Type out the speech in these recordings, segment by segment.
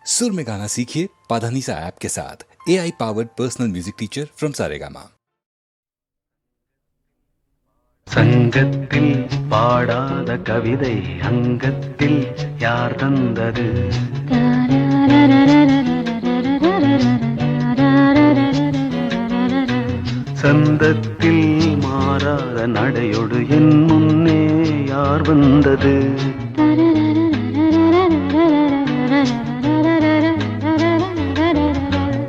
सुर में गाना सीखिए पाधानीसा ऐप के साथ। AI powered personal music teacher from Saregama. சங்கத்தில் பாடாத கவிதை அங்கத்தில் யார் தந்தது? சந்தத்தில் மாறாத நடையோடு என் முன்னே யார் வந்தது?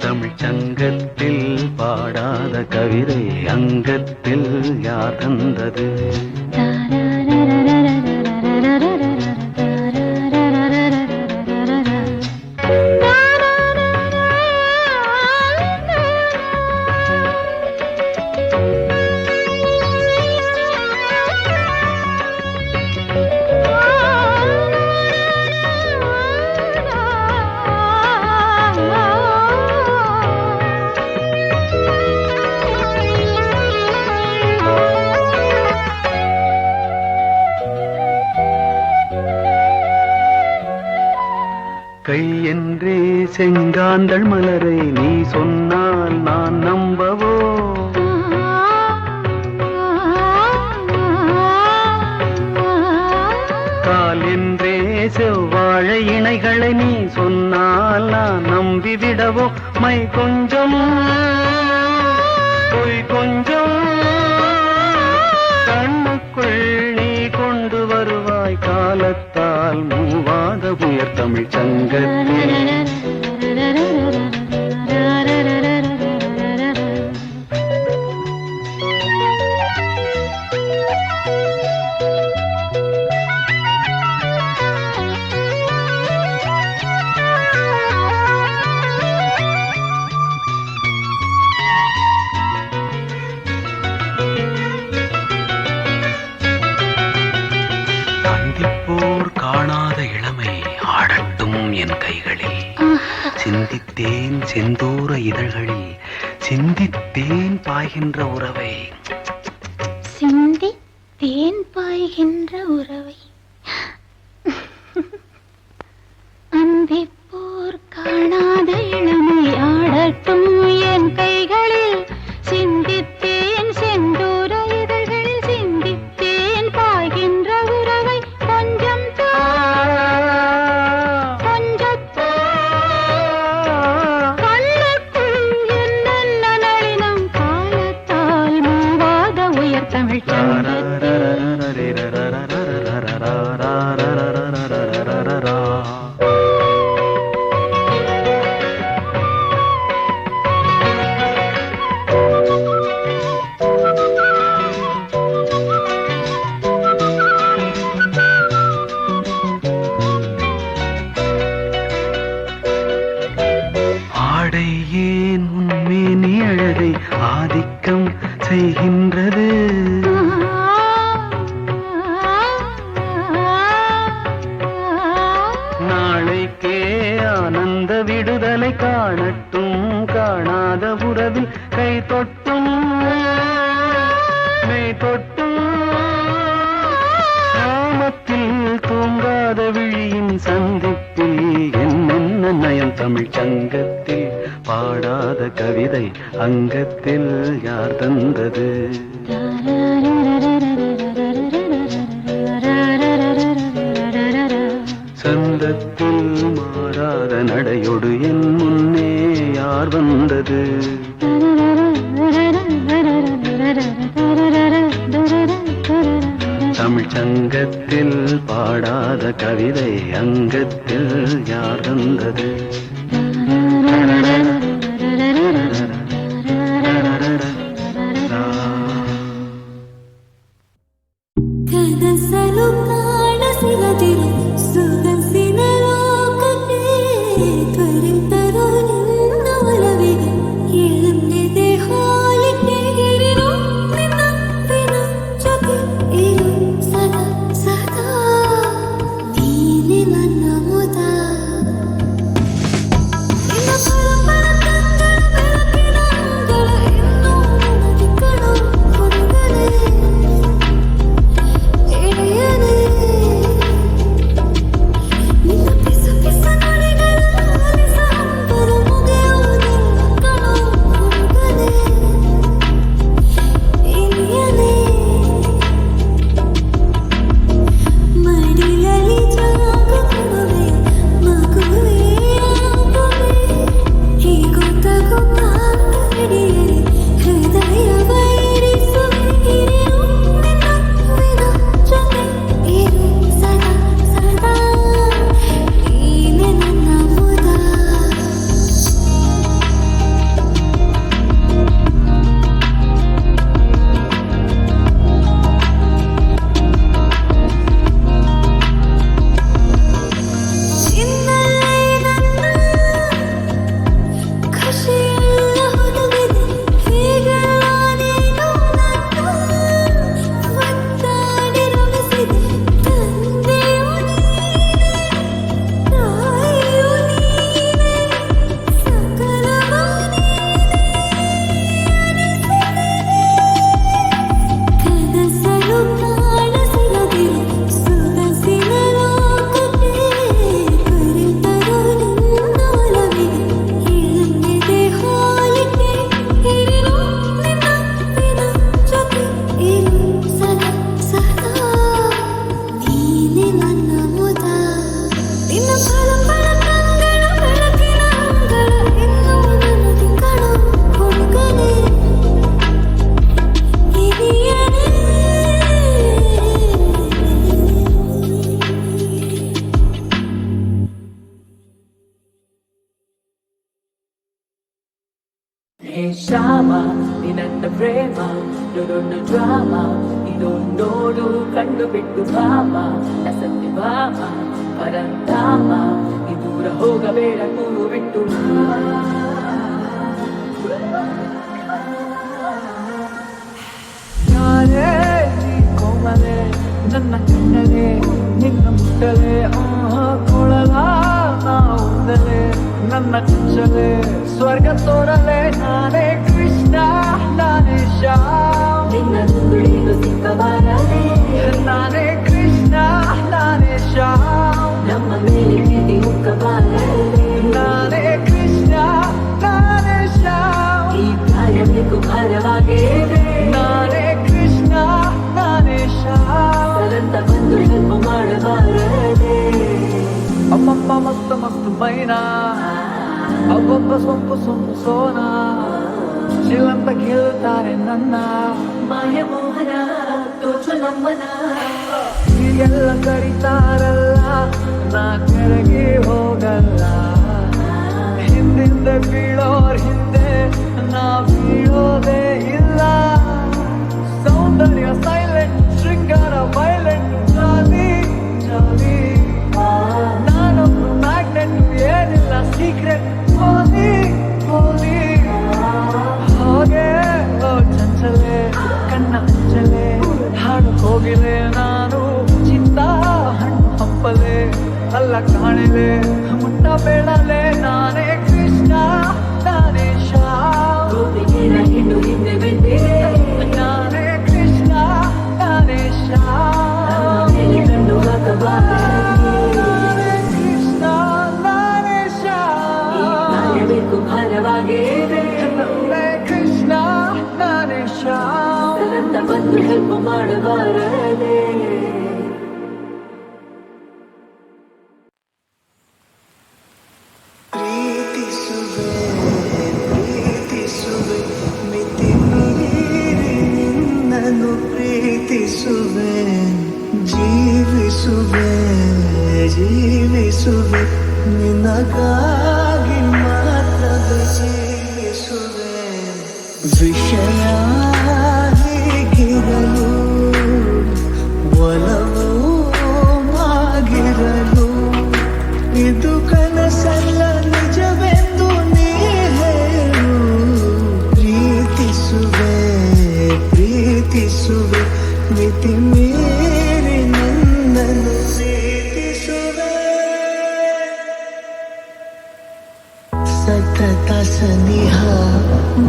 தமிழ் சங்கத்தில் பாடாத கவிதை அங்கத்தில் யார் தந்தது? கை என்றே செங்காந்தள் மலரை நீ சொன்னால் நான் நம்பவோ? கால் என்றே செவ்வாழை இணைகளை நீ சொன்னால் நான் நம்பிவிடவோ? மை கொஞ்சம் பொய் கொஞ்சம் கண்ணுக்குள் நீ கொண்டு வருவாய் காலத்தால் மூவாத உயர் தமிழ் சங்கத்தில். சந்திப்போர் காணாத இளமை ஆடட்டும் என் கைகளில். சிந்தித்தேன் செந்தூர இதழ்களில் சிந்தித்தேன் பாய்கின்ற உறவை. சிந்தித்தேன் பாய்கின்ற உறவை. அந்திப்போர் காணாத இளமை ஆடட்டும் என் கைகளில். சிந்தித்தேன் செந்தூர இதழ்களில் சிந்தித்தேன் பாய்கின்ற உறவை. கொஞ்சம் கண்ணுக்குள் என்னென்ன நளினம் காலத்தால் மூவாத உயர் தமிழ் சங்கத்தில். ஆடை ஏன் உன்மேனி அழகை ஆதிக்கம் செய்கின்றது? நாளைக்கே ஆனந்த விடுதலை காணட்டும் காணாத உறவில் கை தொட்டும் மெய் தொட்டும் நாமத்தில் தூங்காத விழியின் சந்திப்பில் என்னென்ன நயம் தமிழ் சங்கத்தில் பாடாத கவிதை அங்கத்தில் யார் தந்தது? சந்தத்தில் மாறாத நடையோடு என் முன்னே யார் வந்தது? தமிழ் சங்கத்தில் பாடாத கவிதை அங்கத்தில் யார் தந்தது? ಕನಸಲು ಕಾಣಸಿಗದಿರು ಸುಗಸಿನ ಲೋಕಕ್ಕೆ ತ್ವರಿತರು ನಿನ್ನ ಒಲವಿಗೆ ಎಳಂದಿದೆ ಹೋಲಿಕೆ ಹಿರಿರು ನಿನ್ನ ಜೊತೆ ಇರು ಸದಾ ಸದಾ ನೀನೆ ನನ್ನ ಮುದ. ನಿನ್ನ ಪರಪರ ಕಂಗಳ ಬೆಳಕಿನ ಅಂಗಳ ಇನ್ನೂ ನನಗೆ ಕಣೋ ಹುಡುಗರೇ. ನಿನ್ನ ಪಿಸ ಪಿಸ ನುಡಿಗಳ ಹೇ ಶ್ಯಾಮ ನಿನ್ನ ಪ್ರೇಮ ದೊಡ್ಡ ಡ್ರಾಮ ಇದು ನೋಡು ಕಂಡು ಬಿಟ್ಟು ಭಾಮ ಸತ್ಯ ಭಾಮ ಪರಂಧಾಮ ಈ ದೂರ ಹೋಗಬೇಡ ಕೂರು ಬಿಟ್ಟು ನಾನೇ ನೀ ಕೋಮಲೆ ನನ್ನ ಕಣ್ಣಲೆ ನಿನ್ನ ಮುಟ್ಟಲೆ ಕೊಳಲ ನಾವುಂದಲೆ ನನ್ನ ಚುಚ್ಚಲೆ ಸ್ವರ್ಗ ತೋರಲೆ ನಾನೇ ಕೃಷ್ಣ ನಾನೇ ಶ್ಯಾಮ್ ನಿನ್ನ ನುಡಿದು ಸಿಕ್ಕಬಾರದೆ ನಾನೇ ಕೃಷ್ಣ ನಾನೇ ಶ್ಯಾಮ್ ನಮ್ಮ ಮೇಲೆ ಪ್ರೀತಿ ಹುಕ್ಕಬಾರದೆ ನಾನೇ ಕೃಷ್ಣ ನಾನೇ ಶ್ಯಾಮ್ ಈ ಕಾರ್ಯಕ್ಕೂ ಭಾರವಾಗಿದೆ ನಾನೇ ಕೃಷ್ಣ ನಾನೇ ಶ್ಯಾಮ್ ಸರಂತ ಬಂದು ಹೆಲ್ಪ್ ಮಾಡಬಾರದೆ ಅಮ್ಮಮ್ಮ ಮಸ್ತು ಮಸ್ತು ಮೈನಾ ಅಬ್ಬಬ್ಬ ಸೊಂಪು ಸೊಂಪು ಸೋನಾ ಶಿಲಂತ ಕೇಳುತ್ತಾರೆ ನನ್ನ ಮಾಯ ಮೋಹನ ತೋಚು ನಮ್ಮನ ಹೀಗೆಲ್ಲ ಕರೀತಾರಲ್ಲ ನಾ ಕೆಳಗೆ ಹೋಗಲ್ಲ ಹಿಂದಿಂದ ಬೀಳೋರ್ ಹಿಂದೆ ನಾ ಬೀಳೋದೇ ಇಲ್ಲ ಸೌಂದರ್ಯ ಸೈಲೆಂಟ್ ಶೃಂಗಾರ ವೈಲೆಂಟ್ ಜಾಲಿ ಜಾಲಿ ನಾನೊಂದು ಮ್ಯಾಗ್ನೆಟ್ ಏನಿಲ್ಲ ಸೀಕ್ರೆಟ್ ಹೋಲಿ ಹೋಲಿ ಹಾಗೆ ಚಂಚಲೆ ಕಣ್ಣ ಅಂಚಲೆ ಹಾಡು ಹೋಗಿಲೆ ನಾನು ಚಿತ್ತ ಹಣ್ಣು ಹಂಪಲೆ ಅಲ್ಲ ಕಾಣಲೆ ಮುಟ್ಟ ಬೇಡಲೆ ನಾನೇ ಕೃಷ್ಣ ನಾನೇ ಶ್ಯಾಮ್ ಹಿಂಡು ಹಿಂದೆ ಬೆಂದಿದೆ ನಾನೇ ಕೃಷ್ಣ ನಾನೇ ಶ್ಯಾಮ್ ಕಂಡು ಹಾಕಬಾರದೆ ಕೃಷ್ಣ ನಾನೇ ಶ್ಯಾಮ್ ಬೇಕು ಭಾರವಾಗಿದೆ ನಾನೇ ಕೃಷ್ಣ ನಾನೇ ಶ್ಯಾಮ್ ಸರಂತ ಬಂದು ಹೆಲ್ಪ್ ಮಾಡಬಾರದೆ ಪ್ರೀತಿಸುವೆ ಪ್ರೀತಿಸುವೆ ಮಿತಿ ಮೀರಿ ನಿನ್ನನ್ನು ಪ್ರೀತಿಸುವೆ ಜೀವಿಸುವೆ ಜೀವಿಸುವೆ ನಿನಗಾಗಿ ಮಾತ್ರವೇ ಜೀವಿಸುವೆ ವಿಷಯ ಹೀಗಿರಲು ಒಲವು ಆಗಿರಲು ಇದು ಕನಸಲ್ಲ ನಿಜವೆಂದು ನೀ ಹೇಳು ಪ್ರೀತಿಸುವೆ ಪ್ರೀತಿಸುವೆ ಮಿತಿ ಮೀರಿ ನನ್ನನ್ನು ಪ್ರೀತಿಸುವೆ ಸತತ ಸನಿಹ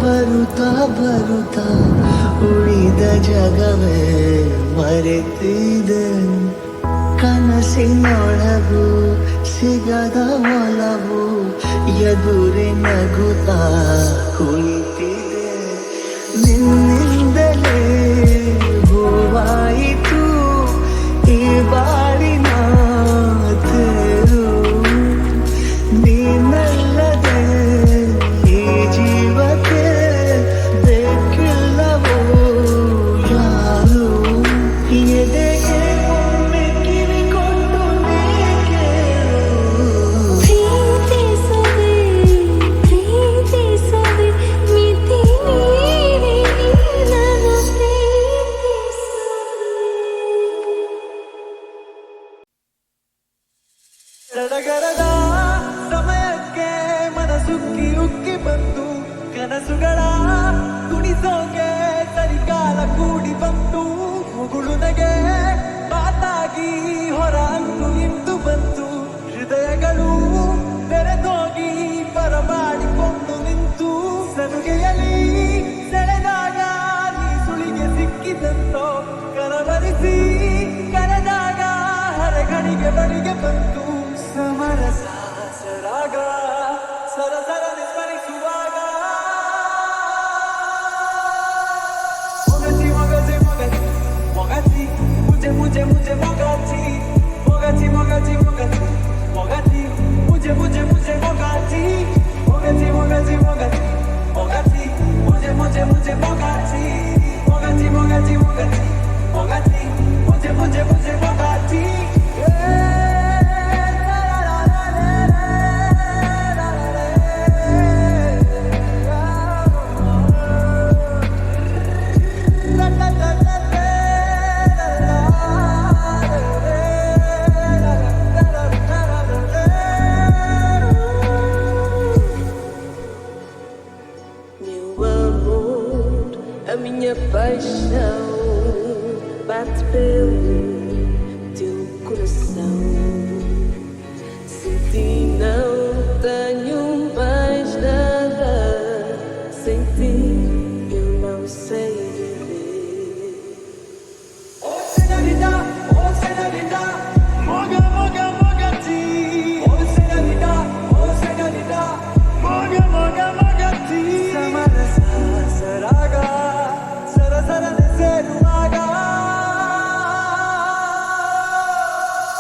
ಬರುತ್ತಾ ಬರುತ್ತಾ ಉಳಿದ ಜಗವೇ ಮರೆತಿದೆ ಕನಸಿನೊಳಗು ಸಿಗದ ಒಲವು ಎದುರೆ ನಗುತ್ತಾ ಕುಳಿತಿದೆ ನಿನ್ನಿಂದಲೇ ಹೂವಾಯಿತು ಈ ಬಾಳಿನ ತೇರು ನೀನಲ್ಲದೆ ಈ ಜೀವಕ್ಕೆ ಬೇಕಿಲ್ಲವೋ ಯಾರು ಎದೆಗೆ ಒಮ್ಮೆ ಕಿವಿ ಕೊಟ್ಟು ನೀ ಕೇಳು ಪ್ರೀತಿಸುವೆ ಪ್ರೀತಿಸುವೆ ಮಿತಿ ಮೀರಿ ನಿನ್ನನ್ನು ಪ್ರೀತಿಸುವೆ ಸಡಗರದ ಸಮಯಕ್ಕೆ ಮನಸುಕ್ಕಿ ಉಕ್ಕಿ ಬಂತು ಕನಸುಗಳ ಕುಣಿಸೋಕೆ ಸರಿಕಾಲ ಕೂಡಿ ಬಂತು ಮುಗುಳುನಗೆ ಮಾತಾಗಿ ಹೊರ ಅಂತು ಇಂದು ಬಂತು ಹೃದಯಗಳು ತೆರೆದೋಗಿ ಬರಮಾಡಿಕೊಂಡು ನಿಂತು ಸನುಗೆಯಲಿ ಸೆಳೆದಾಗ ನೀ ಸುಳಿಗೆ ಸಿಕ್ಕಿದಂತೋ ಕರವರಿಸಿ ಕರೆದಾಗ ಹರಗಣಿಗೆ ಬಳಿಗೆ ಬಂತು ಸಮರಸ ಸರಾಗ ಸರಸರ ಸ್ಮರಿಸುವಾಗ ಮೊಗಚಿ ಮೊಗಚಿ ಮೊಗಚಿ ಮೊಗಚಿ ಮುಜೆ ಮುಜೆ ಮುಜೆ ಮೊಗಚಿ ಮೊಗಚಿ ಮೊಗಚಿ ಮೊಗಚಿ ಮೊಗಚಿ ಮುಜೆ ಮುಜೆ ಮುಜೆ ಮೊಗಚಿ ಮೊಗಚಿ ಮೊಗಚಿ ಮೊಗಚಿ ಮೊಗಚಿ ಮುಜೆ ಮುಜೆ ಮುಜೆ ಮೊಗಚಿ ಮೊಗಚಿ ಮೊಗಚಿ ಮೊಗಚಿ ಮೊಗಚಿ ಮುಜೆ ಮುಜೆ ಮುಜೆ ಮೊಗಚಿ minha paixão bate pelo teu coração. Sem ti não tenho mais nada, sem ti eu não sei viver. Oh señorita, moga moga moga ti. Oh señorita, moga moga moga ti. Samarasa saraga, sara sara de seruaga.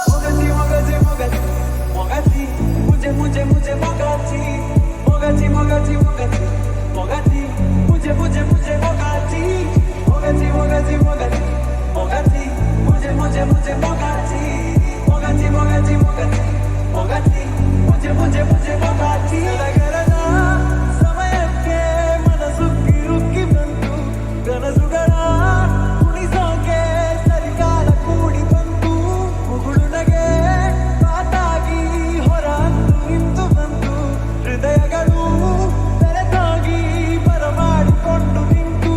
Mogati mogati mogati, mogati, mujhe mujhe mujhe mogati, mogati mogati mogati, mogati, mujhe mujhe mujhe mogati, mogati mogati mogati, mogati, mujhe mujhe mujhe mogati, mogati mogati mogati, mogati, mujhe mujhe mujhe mogati. Sagarana ಸಮಯಕ್ಕೆ ಮನಸುಕ್ಕಿ ಉಕ್ಕಿ ಬಂತು ಕನಸುಗಳ ಕುಣಿಸೋಕೆ ಸರಿಕಾಲ ಕೂಡಿ ಬಂತು ಮುಗುಳು ನಗೆ ಮಾತಾಗಿ ಹೊರ ನಿಂತು ಬಂತು ಹೃದಯಗಳು ತೆರೆದಾಗಿ ಬರಮಾಡಿಕೊಂಡು ನಿಂತು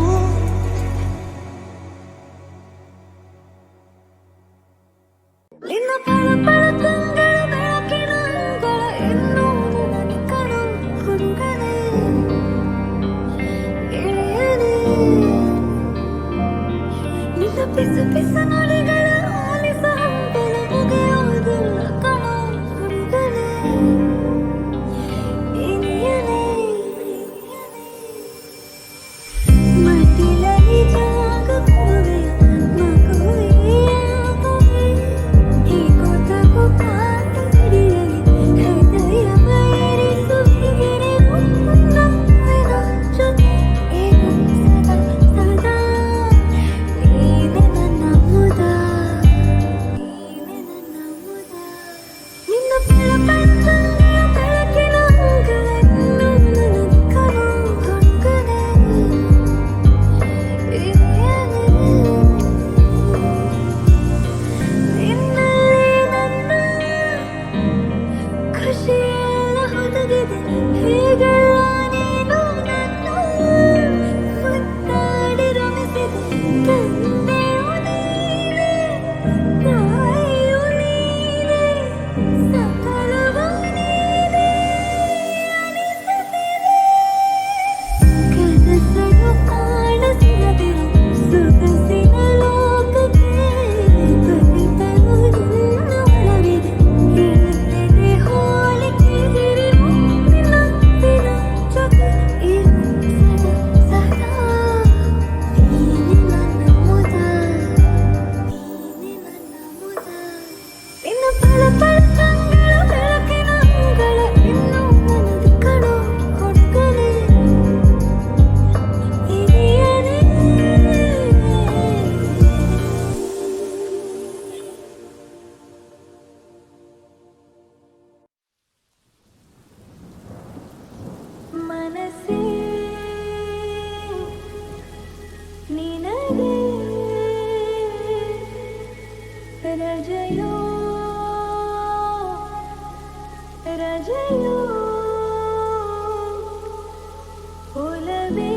ನಿನ್ನ ಪಳ ತುಂಗಳ ಬೆಳಕಿನ ಅಂಗಳ ಇನ್ನೂ ನನಗೆ ಕಣೋ ಹುಡುಗನೇ ಗೆಳೆಯನೇ. ನಿನ್ನ ಪಿಸು ಪಿಸು ನುಡಿಗಳ ಆಲಿಸ ಹಂಬಲ ಮುಗಿಯೋದಿಲ್ಲ ಕಣೋ ಹುಡುಗನೇ ಇನಿಯನೇ. ಮಟ್ಟಿಲಲ್ಲಿ ಜಾಗಗುವೆ ಮಗುವೆಯಾಗುವೆ ಹೀಗೋ ತಗೋ ಕಾತು ಹಿಡಿಯಲಿ ಹೃದಯ ಬಯರಿಸುವಿಗೆರೆ ನಗುವಿನ ಜೊತೆ ಏನು ಸದಾ ಸದಾ ನೀನೆ ನನ್ನ ಮುದ, ನೀನೆ ನನ್ನ ಮುದ. ನಿನ್ನ ಬೆಳಕಂಗಳ ಬೆಳಕಿನ ಅಂಗಳ ಇನ್ನೂ ನನಗೆ ಕಣೋ ಹುಡುಗನೇ ನಿನ್ನಲ್ಲಿ ನನ್ನ ಖುಷಿಯೆಲ್ಲ ಹೊದಗಿದೆ ಹೇಗೆಲ್ಲ ನೀನು ನನ್ನ ಮುದ್ದಾಡಿ ರಮಿಸಿದೆ. ತಂದೆಯು ನೀನೇ, ತಾಯಿಯು ನೀನೇ, ಸಕಲವೂ ನೀನೇ ಅನಿಸುತ್ತಿದೆ. ಕನಸನ್ನು ಕಾಣಿಸದಿರು ಸೊಗಸಿನ ಲೋಕಕ್ಕೆ ಬಲಿತನು ನಿನ್ನ ಒಳವಿದೆ ಹೇಳುತ್ತಿದೆ ಹೋಲಿಕೆ ಹಿರಿವು ನಿನ್ನ ದಿನ ಜೊತೆ ಇರು ಸದಾ ಸದಾ. ನೀನೆ ನನ್ನ ಮುದ, ನೀನೆ ನನ್ನ ಮುದ. ನಿನ್ನ ಪಳ ಪಳ ಬೆಳಕಿನ ಅಂಗಳ ಇನ್ನೂ ನನಗೆ ಕಣೋ ಹುಡುಗನೇ ಹಿರಿಯನೇ. ಮನಸ್ಸೇ ನಿನಗೆ ರಜೆಯೋ ರಜೆಯೋ ಒಲವೇ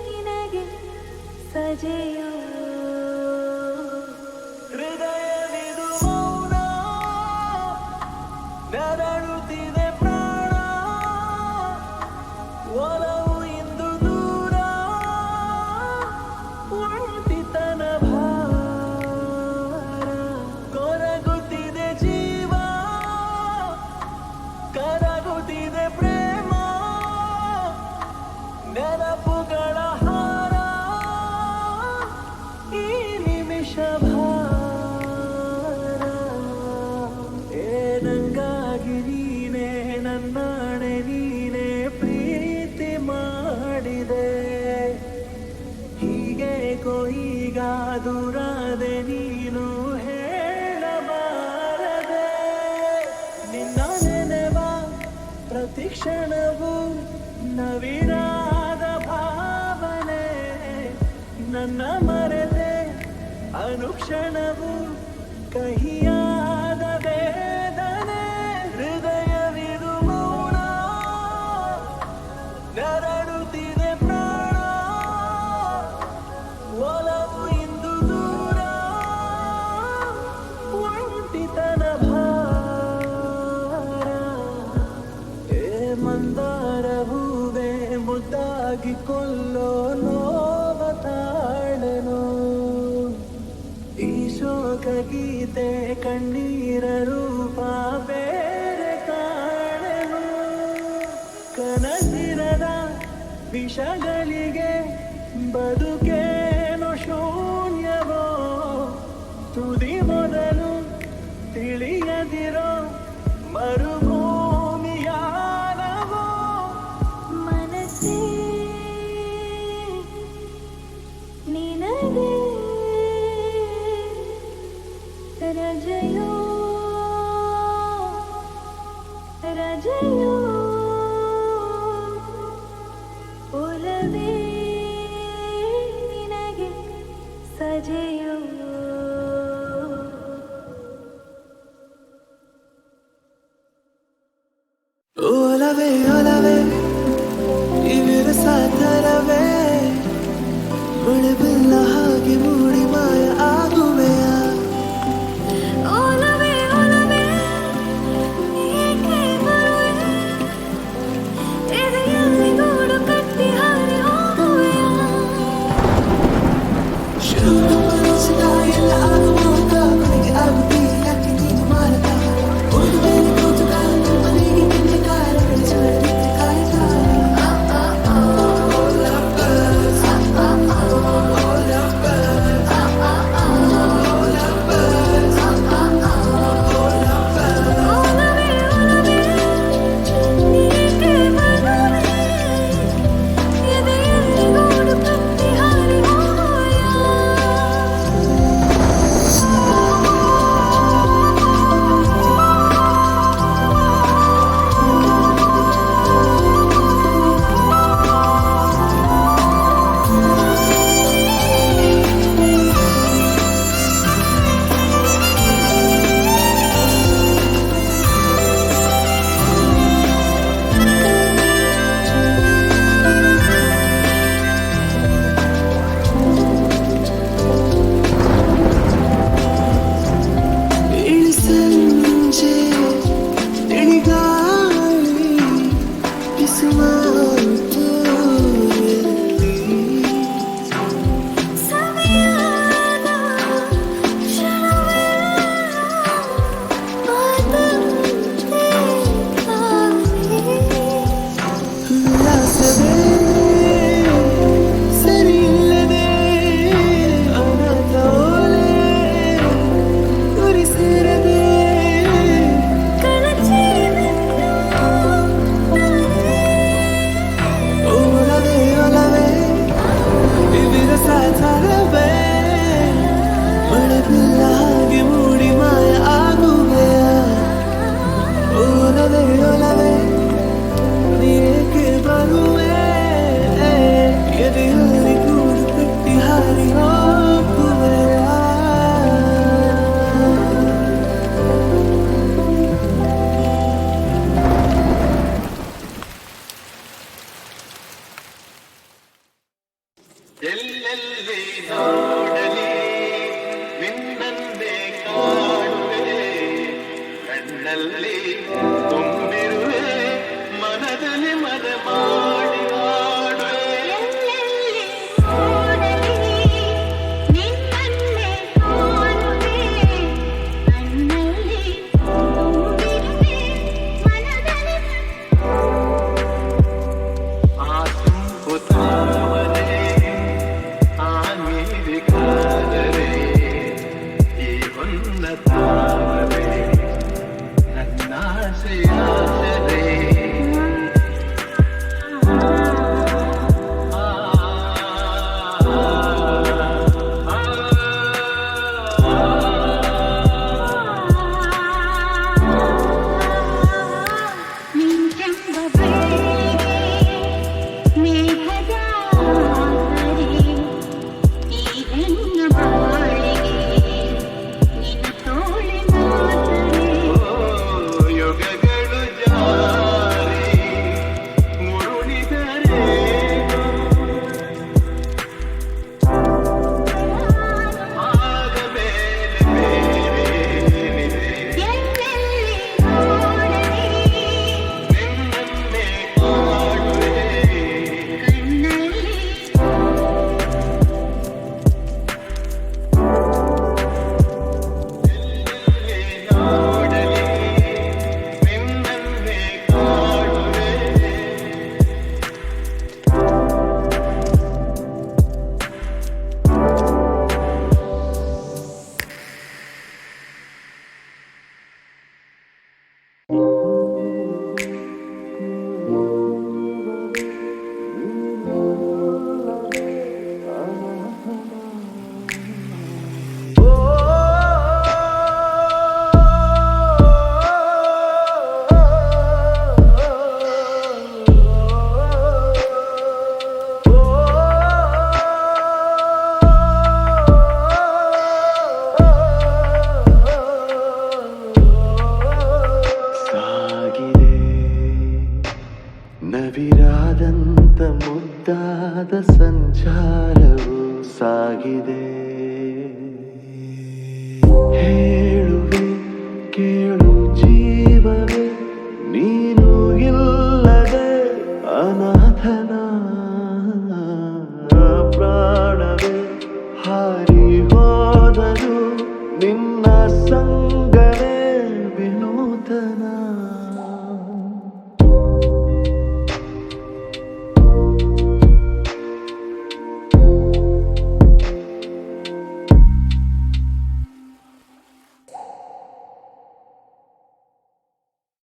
ನಿನಗೆ ಸಜೆಯೋ. ಹೃದಯವಿದು ಮೌನ ನರಳುತ್ತಿದೆ ಪ್ರಾಣ ಒಲವು ಇಂದು ದೂರ ಒಂಟಿತನ ಭಾರ ಕೊರಗುತ್ತಿದೆ ಜೀವ ಕರಗುತ್ತಿದೆ ಪ್ರೇಮ ನೆನಪುಗಳ ಹಾರ ಈ ನಿಮಿಷ ಭಾರ ಏನಂಗಾಗಿ ನೀನೇ ನನ್ನಾಣೆ ನೀನೇ ಪ್ರೀತಿ ಮಾಡಿದೆ ಹೀಗೇಕೋ ಈಗ ದೂರಾದೆ ನೀನು ಹೇಳಬಾರದೆ ನಿನ್ನ ನೆನೆವ ಪ್ರತಿ ಕ್ಷಣವೂ ನವಿರಾದ ಭಾವನೆ ನನ್ನ ಮರೆತೆ ಅನುಕ್ಷಣವು ಕಹಿಯಾದ ವೇದನೆ ಹೃದಯವಿದು ಮೌನ ನರಳುತ್ತಿದೆ ಪ್ರಾಣ ಕೊಲ್ಲೋ ನೋವ ತಾಳೆನೋ ಈ ಶೋಕ ಗೀತೆ ಕಣ್ಣೀರ ರೂಪ ಬೇರೆ ಕಾಣೆನು ಕನಸಿರದ ವಿಷಗಳಿಗೆ ಬದುಕೇನೋ ಶೂನ್ಯವೋ ತುದಿ ಮೊದಲು ತಿಳಿಯದಿರೋ ಮರುಭೂಮಿಯಾನವೋ ಮನಸ್ಸೇ ನಿನಗೆ ರಜೆಯೋ ರಜೆಯೋ ಒಲವೇ ನಿನಗೆ ಸಜೆಯೋ ಒಲವೇ ಒಲವೇ ಇವಿರ ಸಾತರವೇ ಮುಳುಬಿಲ್ಲ ಹಾಗೆ ಮೂಡಿ ಮಾಯ ಆಗುವೆಯ ಒಲವೇ ಒಲವೇ ಏಕೆ ಬರುವೆ ಎದೆಯಲ್ಲಿ ಗೂಡು ಕಟ್ಟಿ ಹಾರಿ ಹೋಗುವೆಯ ಶುರು ಮನಸ್ಸಿನ ಎಲ್ಲ ಆಗುವಾಗ ಕೊನೆಗೆ ಆಗುತ್ತೀಯ ಯಾಕೆ ನೀನು ಮಾರತ ಒಂದು ಬೇರೆ ಕೂತುಗ ಮನೆಗೆ ನಿನ್ನ ಕಾಲ ಕಳಿಸುವ ಕಾಯ್ದ cha